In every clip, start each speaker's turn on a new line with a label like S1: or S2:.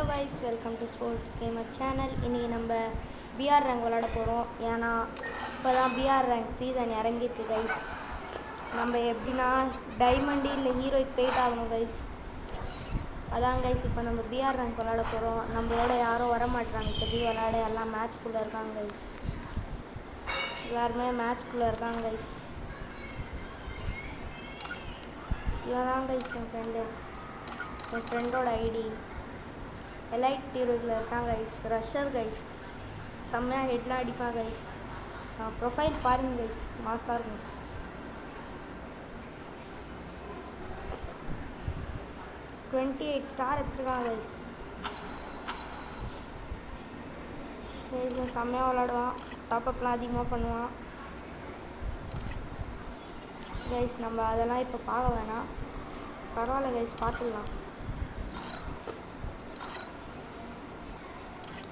S1: guys, welcome to Sports Gamer channel. இன்னைக்கு நம்ம PR rank விளையாட போகிறோம். ஏன்னா இப்போ தான் பிஆர் ரேங்க் சீசன் இறங்கிருக்கு கைஸ். நம்ம எப்படின்னா டைமண்ட் இல்லை ஹீரோய்க்கு போயிட்டு ஆகணும் கைஸ். அதான் கைஸ், இப்போ நம்ம பிஆர் ரேங்க் விளையாட போகிறோம். நம்மளோட யாரும் வர மாட்டாங்க இப்போதைக்கு விளையாட. எல்லாம் மேட்ச்குள்ளே இருக்காங்க கைஸ். எல்லாருமே மேட்ச்குள்ளே இருக்காங்க கைஸ். இவன் தான் கைஸ் என் ஃப்ரெண்டோட ஐடி. எலைட் ஹீரோஸில் இருக்கான் கைஸ். ரஷ்ஷர் கைஸ், செம்மையாக ஹெட்லாம் அடிப்பான் கைஸ். ப்ரொஃபைல் பாருங்க கைஸ், மாசாக இருக்கும். $28 ஸ்டார் எடுத்துருக்கான் கைஸ். செம்மையாக விளாடுவான், டாப்அப்லாம் அதிகமாக பண்ணுவான் கைஸ். நம்ம அதெல்லாம் இப்போ பார்க்க வேணாம், பரவாயில்ல கைஸ், பார்த்துடலாம்.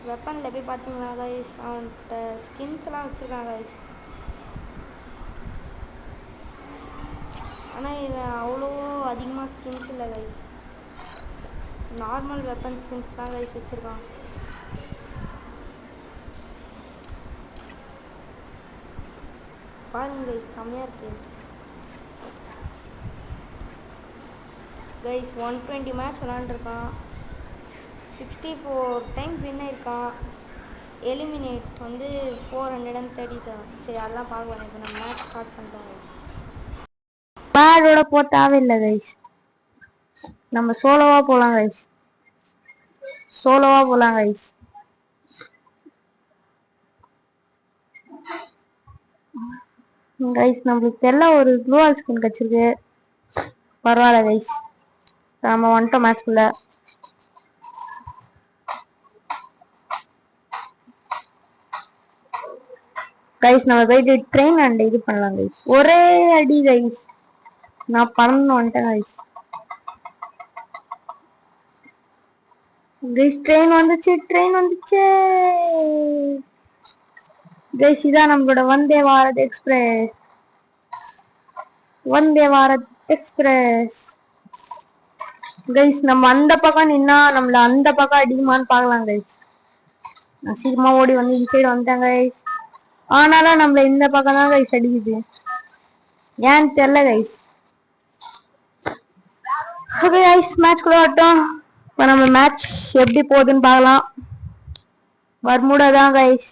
S1: வெப்பனில் போய் பார்த்தீங்களா கைஸ், அவன்கிட்ட ஸ்கின்ஸ்லாம் வச்சுருக்கான் கைஸ். ஆனால் இவன் அவ்வளோ அதிகமாக ஸ்கின்ஸ் இல்லை கைஸ், நார்மல் வெப்பன் ஸ்கின்ஸ் தான் கைஸ் வச்சுருக்கான். பாருங்க கைஸ், செம்மையாக இருக்குது கைஸ். 120 மேட்ச் விளாண்டுருக்கான், 64 டைம் வின் ஆயிருக்கான். எலிமினேட் 437. சரி, அதெல்லாம் பார்க்கலாம். இப்போ நம்ம மேட்ச் ஸ்டார்ட் பண்ணுறோம் கைஸ்.
S2: பேடோட போட்டாவே இல்லை கைஸ், நம்ம சோலோவா போலாம் கைஸ். கைஸ் நம்மளுக்கு தெரியல, ஒரு க்ளூவால் ஸ்கின் கிடச்சிருக்கு. பரவாயில்ல கைஸ், நம்ம வந்துட்டோம் மேட்ச்குள்ள. கைஸ் நம்ம போயிட்டு ட்ரெயின் அண்ட் இது பண்ணலாம் கைஸ். ஒரே அடி கைஸ், நான் பறந்து வந்துட்டேன் கைஸ். ட்ரெயின் வந்துச்சு கைஸ். இதான் நம்மளோட வந்தே பாரத் எக்ஸ்பிரஸ் கைஸ். நம்ம அந்த பக்கம் நின்னா நம்மள அந்த பக்கம் அடிக்குமான்னு பார்க்கலாம் கைஸ். நான் சீக்கிரமா ஓடி வந்து இந்த சைடு வந்துட்டேன் கைஸ். ஆனாலும் நம்மள இந்த பக்கம் தான் கைஸ் அடிக்குது, ஏன்னு தெரியல கைஸ். ஓகே கைஸ், மேட்ச் கூட வரட்டும். இப்போ நம்ம மேட்ச் எப்படி போகுதுன்னு பார்க்கலாம். வர்முடா தான் கைஸ்.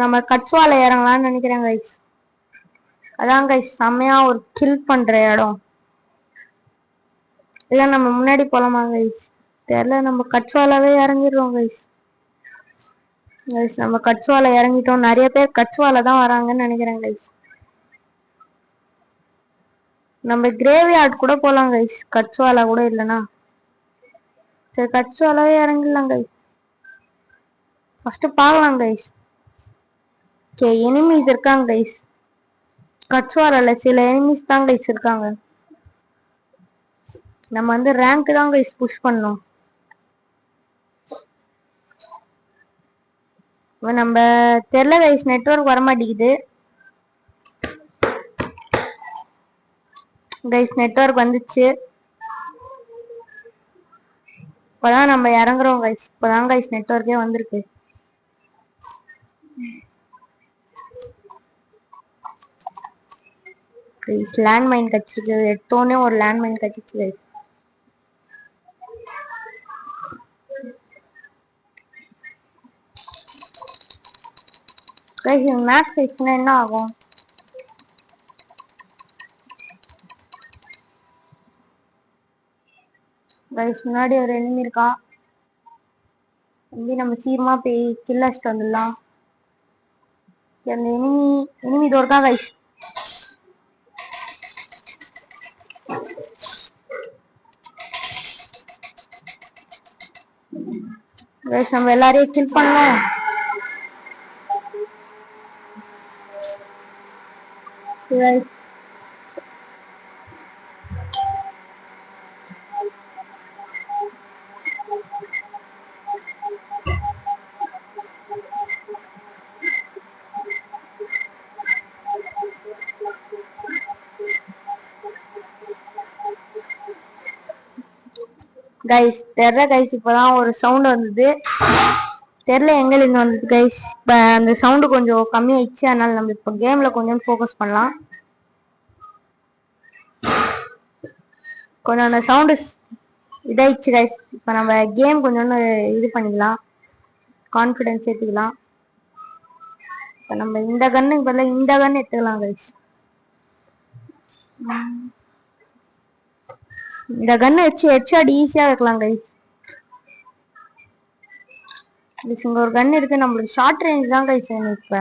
S2: நம்ம கட்ஸ்வால இறங்கலாம்னு நினைக்கிறேன் கைஸ். அதான் கைஸ் செம்மையா ஒரு கில் பண்ற இடம். இல்ல நம்ம முன்னாடி போலாமா கைஸ் தெரியல. நம்ம கட்ஸ்வாலாவே இறங்கிடுறோம் கைஸ். நம்ம கட்ஸ்வால இறங்கிட்டோம். நிறைய பேர் கட்ஸ்வால தான் வராங்கன்னு நினைக்கிறேன் கைஸ். நம்ம கிரேவியார்ட் கூட போலாம் கைஸ், கட்ஸ்வாலா கூட இல்லைன்னா. சரி, கட்ஸ்வாலாவே இறங்கிடலாம் கைஸ். ஃபர்ஸ்ட் பார்க்கலாம் கைஸ். சரி, எனிமீஸ் இருக்காங்க கைஸ். கட்ஸ்வாலால சில எனிமீஸ் தான் கைஸ் இருக்காங்க. நம்ம ரேங்க் தான் கைஸ் புஷ் பண்ணோம். நம்ம தெரியல கைஸ், நெட்வொர்க் வர மாட்டேங்குது கைஸ். நெட்வொர்க் வந்துச்சு, இப்பதான் நம்ம இறங்குறோம் கைஸ். இப்பதான் கைஸ் நெட்வொர்க்கே வந்திருக்கு. கைஸ் லேண்ட்மைன் கச்சிருக்கு, எடுத்தோன்னே ஒரு லேண்ட்மைன் கச்சிச்சு கைஸ். கைஸ் மேக்ஸ் ஆயிடுச்சுன்னா என்ன ஆகும்? கைஸ் முன்னாடி ஒரு எனிமி இருக்கான். நம்ம சீக்கிரமா போய் கில் அடிச்சுட்டு வந்துடலாம். அந்த எனிமி இதோ இருக்கான் கைஸ். கைஸ் நம்ம எல்லாரையும் கில் பண்ணலாம். கைஸ் கைஸ் தெரியல கைஸ், இப்பதான் ஒரு சவுண்ட் வந்தது, தெரியல எங்கிருந்து வந்தது கைஸ். இப்போ அந்த சவுண்டு கொஞ்சம் கம்மியாயிடுச்சு, அதனால நம்ம இப்போ கேம்ல கொஞ்சம் ஃபோக்கஸ் பண்ணலாம். கொஞ்சம் அந்த சவுண்டு இதாயிடுச்சு கைஸ். இப்போ நம்ம கேம் கொஞ்சம் இது பண்ணிக்கலாம், கான்ஃபிடன்ஸ் ஏற்றிக்கலாம். இப்போ நம்ம இந்த கன்னுக்கு பதிலாக இந்த கன் எடுத்துக்கலாம் கைஸ். இந்த கன்னை வச்சு ஹெட்ஷாட் ஈஸியாக வைக்கலாம் கைஸ். இங்க ஒரு கன் இருக்கு, நம்மளுக்கு ஷார்ட் ரேஞ்ச் தான் கைஸ் வேணும். இப்போ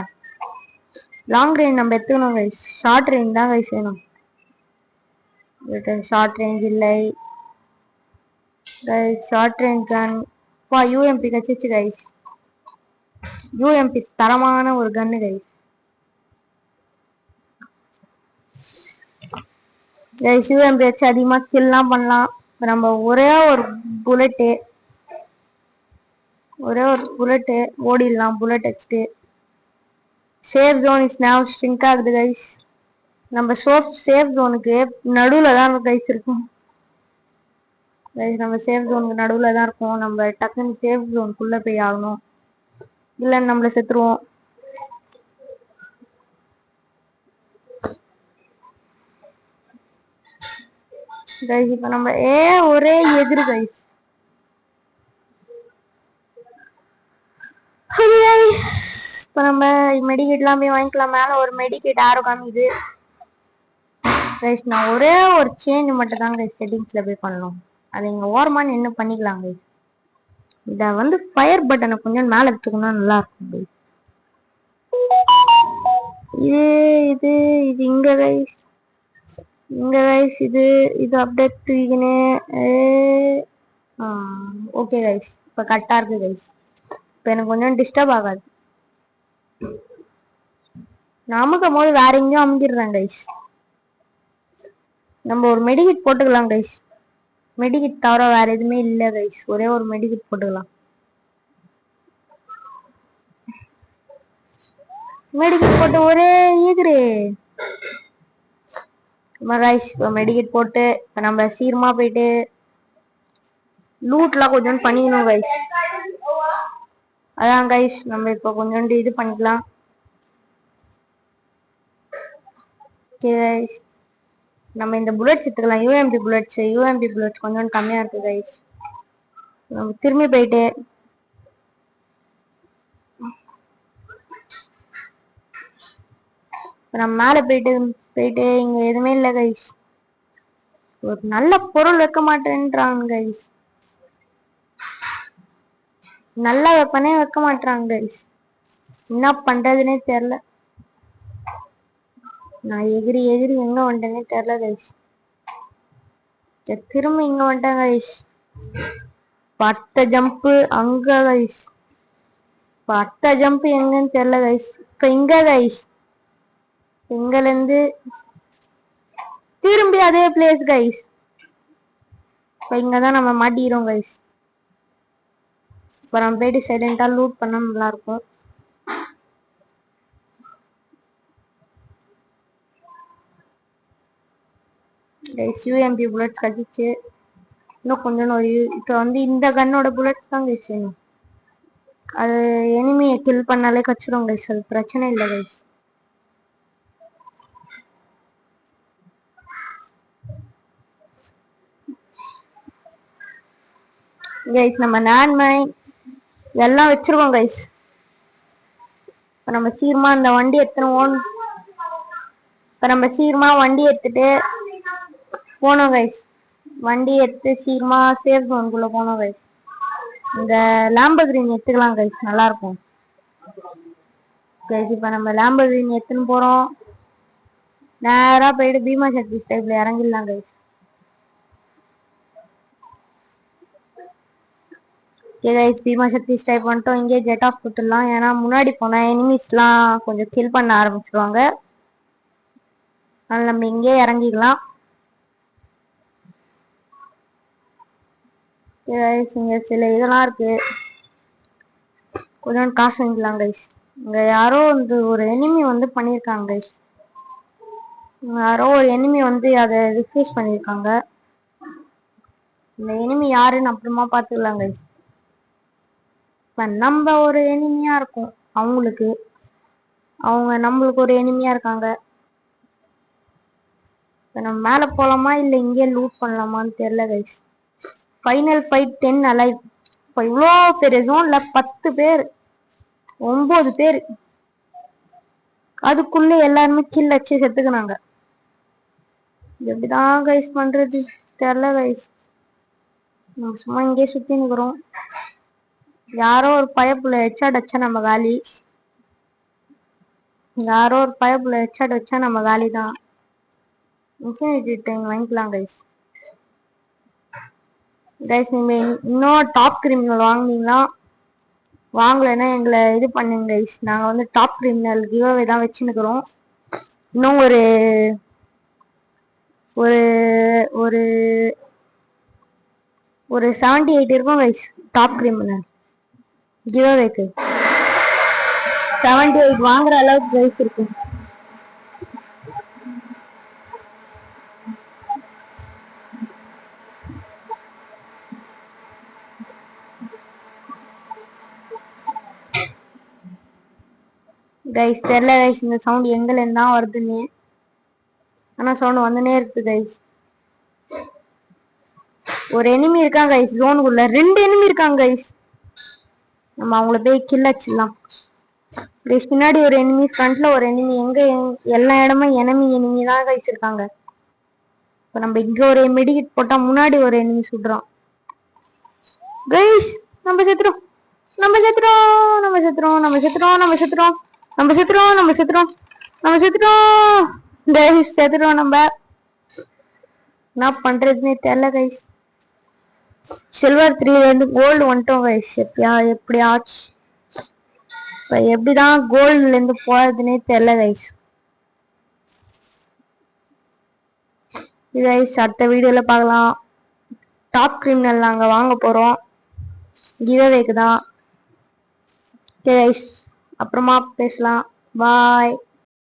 S2: லாங் ரேஞ்ச் நம்ம எடுத்துக்கணும் கைஸ், ஷார்ட் ரேஞ்ச் தான் கைஸ் வேணும். ஷார்ட் ரேஞ்ச் இல்லை guys, short range gun. UMP கச்சிச்சு கைஸ், யூஎம்பி தரமான ஒரு கன்னு கைஸ். கைஸ் யூஎம்பி வச்சு அதிகமாக கில்லாம் பண்ணலாம். இப்போ நம்ம ஒரே ஒரு புல்லட்டு ஓடிடலாம், புல்லட் வச்சுட்டு. Safe zone is now shrink ஆகுது கைஸ். நம்ம சேஃப் ஜோனுக்கு நடுவில் தான் கைஸ் இருக்கும் கைஸ், நம்ம சேஃப் ஜோனுக்கு நடுவில் தான் இருக்கும். நம்ம டக்குன்னு சேஃப் ஜோனுக்குள்ளே போய் ஆகணும், இல்லைன்னு நம்மள செத்துருவோம். கைஸ் இப்போ நம்ம ஒரே எதிர் கைஸ். இப்போ நம்ம மெடிக்கெட்லாம் போய் வாங்கிக்கலாம். மேலே ஒரு மெடிக்கெட் ஆரோ காமிக்குது கைஸ். நான் ஒரே ஒரு சேஞ்ச் மட்டும் தான் கைஸ் செட்டிங்ஸில் போய் பண்ணணும், அது இங்கே ஓரமாக என்ன பண்ணிக்கலாம் கைஸ். இதை வந்து ஃபயர் பட்டனை கொஞ்சம் மேலே எடுத்துக்கணும், நல்லா இருக்கும் கைஸ். இது இது இது இங்கே கைஸ், இது அப்டேட் தூக்கினே. ஓகே கைஸ், இப்போ கரெக்டாக இருக்கு கைஸ். இப்போ எனக்கு கொஞ்சம் டிஸ்டர்ப் ஆகாது. நான் அமுக்கும் போது வேற எங்கேயும் அமுக்கிடுறேன் கைஸ். நம்ம ஒரு மெடிக்கிட் போட்டுக்கலாம் கைஸ், மெடிக்கிட் தவிர வேற எதுவுமே இல்லை கைஸ், ஒரே ஒரு மெடிக்கிட் போட்டுக்கலாம். மெடிக்கிட் போட்டு ஒரே ஈகுரு கைஸ். இப்போ மெடிக்கிட் போட்டு இப்போ நம்ம சீக்கிரமா போயிட்டு லூட்லாம் கொஞ்சம் பண்ணிக்கணும் கைஸ். அதான் கைஸ், நம்ம இப்போ கொஞ்சோண்டு இது பண்ணிக்கலாம். நம்ம இந்த புல்லட்ஸ் எடுத்துக்கலாம், யூஎம்பி புல்லட்ஸ் கொஞ்சம் கம்மியாக இருக்கு கைஸ். நம்ம திரும்பி போயிட்டு நம்ம மேலே போயிட்டு இங்கே எதுவுமே இல்லை கைஸ். ஒரு நல்ல பொருள் வைக்க மாட்டேன்றாங்க கைஸ், நல்ல வெப்பனே வைக்க மாட்டாங்க கைஸ், என்ன பண்றதுன்னே தெரியல. நான் எகிரி எங்க வந்துட்டேனே தெரியல கைஸ். திரும்ப இங்க வந்துட்டேன் கைஸ். பட்ட ஜம்ப் அங்க கைஸ், பட்ட ஜம்ப் எங்கன்னு தெரியல கைஸ். இப்ப இங்க கைஸ், இங்கல இருந்து திரும்பி அதே பிளேஸ் கைஸ். இப்ப இங்கதான் நம்ம மாட்டிக்கிறோம் கைஸ். இப்ப நம்ம போயிட்டு சைலண்டா லூட் பண்ணா நல்லா இருக்கும். யூஎம்பி புல்லட்ஸ் கழிச்சு இன்னும் கொஞ்சம் இப்போ வந்து இந்த கன்னோட புல்லட்ஸ் தான் கைஸ் வேணும். அது எனிமியை கில் பண்ணாலே கச்சிரும் கைஸ், அது பிரச்சனை இல்லை கைஸ். கைஸ் நம்ம நான்மை எல்லாம் வச்சிருக்கோம் கைஸ். இப்போ நம்ம சீக்கிரமா அந்த வண்டி எடுத்துருவோம். இப்போ நம்ம சீக்கிரமா வண்டி எடுத்துட்டு போனோம் கைஸ். வண்டி எடுத்து சீக்கிரமா சேஃப் ஜோனுக்குள்ள போனோம் கைஸ். இந்த லாம்பர்கினி எடுத்துக்கலாம் கைஸ், நல்லா இருக்கும் கைஸ். இப்போ நம்ம லாம்பர்கினி எடுத்துன்னு போறோம், நேரா போயிட்டு பீமா சக்தி டைப்ல இறங்கிடலாம் கைஸ். பீமா சக்தி டைப் பண்ணிட்டோம். இங்கே ஜெட் ஆஃப் கொடுத்துடலாம், ஏன்னா முன்னாடி போனா எனிமிஸ்லாம் கொஞ்சம் கில் பண்ண ஆரம்பிச்சிருவாங்க. அதனால நம்ம இங்கே இறங்கிக்கலாம். இங்க சில இதெல்லாம் இருக்கு, கொஞ்சம் காசு வாங்கிக்கலாம் கைஸ். இங்க யாரோ வந்து ஒரு எனிமி வந்து பண்ணியிருக்காங்க கைஸ், யாரோ ஒரு எனிமி வந்து அதை ரிஃப்யூஸ் பண்ணியிருக்காங்க. இந்த எனிமி யாருன்னு அப்புறமா பாத்துக்கலாம் கைஸ். இப்ப நம்ம ஒரு எனிமியா இருக்கும் அவங்களுக்கு, அவங்க நம்மளுக்கு ஒரு எனிமியா இருக்காங்க. இப்ப நம்ம மேல போலாமா இல்ல இங்கே லூட் பண்ணலாமான்னு தெரியல கைஸ். Final fight 10 alive. இப்ப இவ்வளோ பெரிய ஜோன்ல 10 பேர் 9 பேர் அதுக்குள்ள எல்லாருமே கில் வச்சு செத்துக்கினாங்க. எப்படிதான் கைஸ் பண்றது தெரியல கைஸ். நம்ம சும்மா இங்கே சுத்தி நிக்கிறோம். யாரோ ஒரு பயப்புல ஹெட்ஷாட் வச்சா நம்ம காலி. யாரோ ஒரு பயப்புல ஹெட்ஷாட் வச்சா நம்ம காலி தான். இன்ஃபினிட்டி டைம் வாங்கிக்கலாம் கைஸ். கைஸ் நீங்க இன்னும் டாப் கிரிமினல் வாங்குனீங்களா? வாங்கலைன்னா எங்களை இது பண்ணுங்க கைஸ். நாங்க வந்து டாப் கிரிமினல் கிவ்அவே தான் வச்சுன்னுக்குறோம். இன்னும் ஒரு ஒரு ஒரு ஒரு 78 இருக்கும் கைஸ். டாப் கிரிமினல் கிவ்அவேக்கு 78 வாங்குற அளவுக்கு கைஸ் இருக்கு. கைஸ் தெரியல கைஸ் இந்த சவுண்ட் எங்கல இருந்தா வருதுன்னு. ஆனா சவுண்ட் வந்துனே இருக்கு கைஸ். ஒரு எனிமி இருக்காங்க கைஸ் ஜோனுக்குள்ள. 2 எனிமி இருக்காங்க கைஸ். நம்ம அவங்கள போய் கில் அடிச்சிடலாம் கைஸ். பின்னாடி ஒரு எனிமி, ஃப்ரண்ட்ல ஒரு எனிமி. எங்க எல்லா இடமும் எனிமி தான் கைஸ் இருக்காங்க. இப்ப நம்ம இங்க ஒரு மெடிக்கிட் போட்டா முன்னாடி ஒரு எனிமி சுடுறான் கைஸ். நம்ம செத்துறோம் நம்ம செத்துறோம் நம்ம செத்துறோம் நம்ம செத்துறோம் நம்ம செத்துறோம் நம்ம செத்துறோம் நம்ம செத்துறோம் நம்ம செத்துறோம் கைஸ். செத்துறோம். நம்ம என்ன பண்றதுன்னே தெரியல கைஸ். சில்வர் 3 வந்து கோல்டு வந்துட்டோம் கைஸ். எப்படியாச்சு இப்ப எப்படிதான் கோல்டுல இருந்து போறதுன்னே தெரியல கைஸ். கைஸ் அடுத்த வீடியோல பார்க்கலாம். டாப் கிரிமினல் நாங்க வாங்க போறோம் கிவ்அவேக்கு தான். கைஸ் அப்புறமா பேசலாம். பாய்.